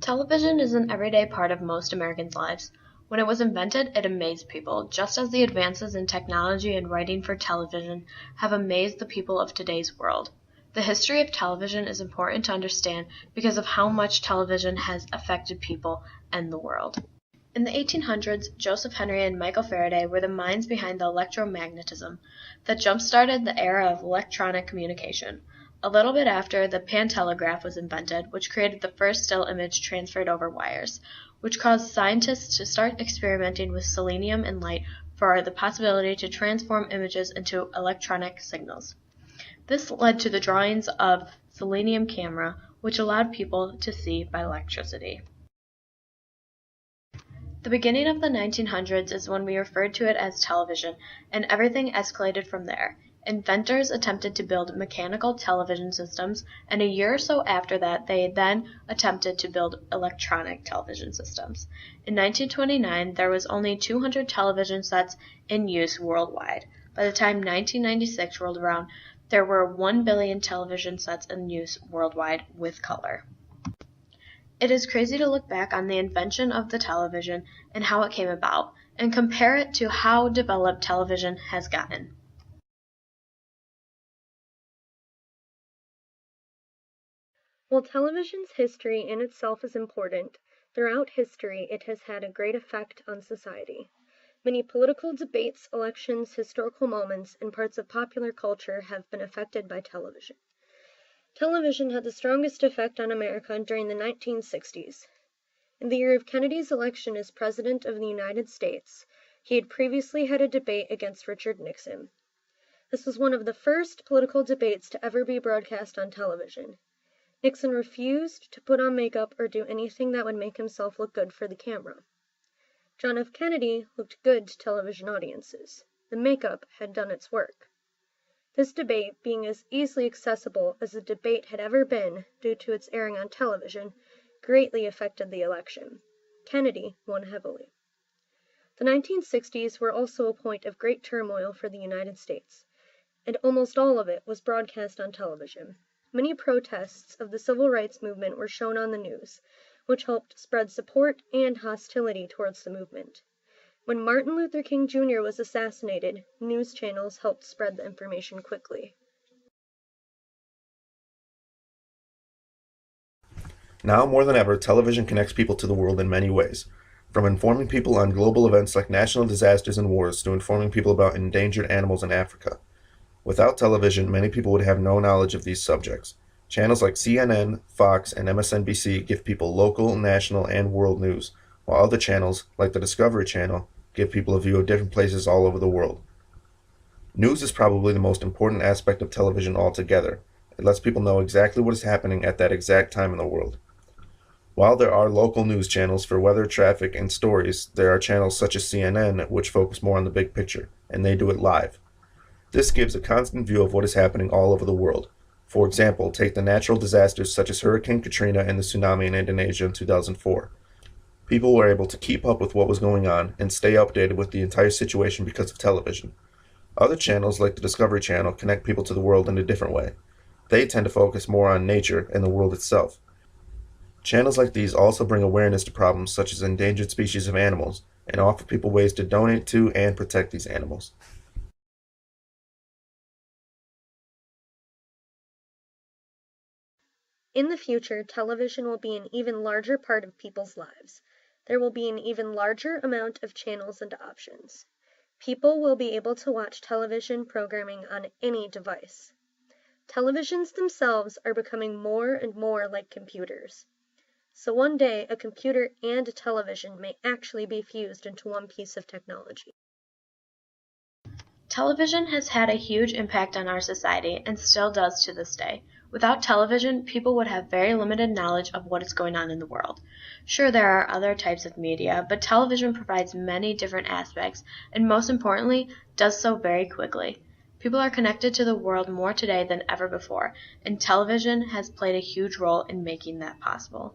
Television is an everyday part of most Americans' lives. When it was invented, it amazed people, just as the advances in technology and writing for television have amazed the people of today's world. The history of television is important to understand because of how much television has affected people and the world. In the 1800s, Joseph Henry and Michael Faraday were the minds behind the electromagnetism that jump-started the era of electronic communication. A little bit after, the pantelegraph was invented, which created the first still image transferred over wires, which caused scientists to start experimenting with selenium and light for the possibility to transform images into electronic signals. This led to the drawings of selenium camera, which allowed people to see by electricity. The beginning of the 1900s is when we referred to it as television, and everything escalated from there. Inventors attempted to build mechanical television systems, and a year or so after that, they then attempted to build electronic television systems. In 1929, there was only 200 television sets in use worldwide. By the time 1996 rolled around, there were 1 billion television sets in use worldwide with color. It is crazy to look back on the invention of the television and how it came about, and compare it to how developed television has gotten. While television's history in itself is important, throughout history it has had a great effect on society. Many political debates, elections, historical moments, and parts of popular culture have been affected by television. Television had the strongest effect on America during the 1960s. In the year of Kennedy's election as President of the United States, he had previously had a debate against Richard Nixon. This was one of the first political debates to ever be broadcast on television. Nixon refused to put on makeup or do anything that would make himself look good for the camera. John F. Kennedy looked good to television audiences. The makeup had done its work. This debate, being as easily accessible as a debate had ever been due to its airing on television, greatly affected the election. Kennedy won heavily. The 1960s were also a point of great turmoil for the United States, and almost all of it was broadcast on television. Many protests of the civil rights movement were shown on the news, which helped spread support and hostility towards the movement. When Martin Luther King Jr. was assassinated, news channels helped spread the information quickly. Now more than ever, television connects people to the world in many ways, from informing people on global events like national disasters and wars to informing people about endangered animals in Africa. Without television, many people would have no knowledge of these subjects. Channels like CNN, Fox, and MSNBC give people local, national, and world news, while other channels, like the Discovery Channel, give people a view of different places all over the world. News is probably the most important aspect of television altogether. It lets people know exactly what is happening at that exact time in the world. While there are local news channels for weather, traffic, and stories, there are channels such as CNN which focus more on the big picture, and they do it live. This gives a constant view of what is happening all over the world. For example, take the natural disasters such as Hurricane Katrina and the tsunami in Indonesia in 2004. People were able to keep up with what was going on and stay updated with the entire situation because of television. Other channels like the Discovery Channel connect people to the world in a different way. They tend to focus more on nature and the world itself. Channels like these also bring awareness to problems such as endangered species of animals and offer people ways to donate to and protect these animals. In the future, television will be an even larger part of people's lives. There will be an even larger amount of channels and options. People will be able to watch television programming on any device. Televisions themselves are becoming more and more like computers. So one day, a computer and a television may actually be fused into one piece of technology. Television has had a huge impact on our society and still does to this day. Without television, people would have very limited knowledge of what is going on in the world. Sure, there are other types of media, but television provides many different aspects and most importantly, does so very quickly. People are connected to the world more today than ever before, and television has played a huge role in making that possible.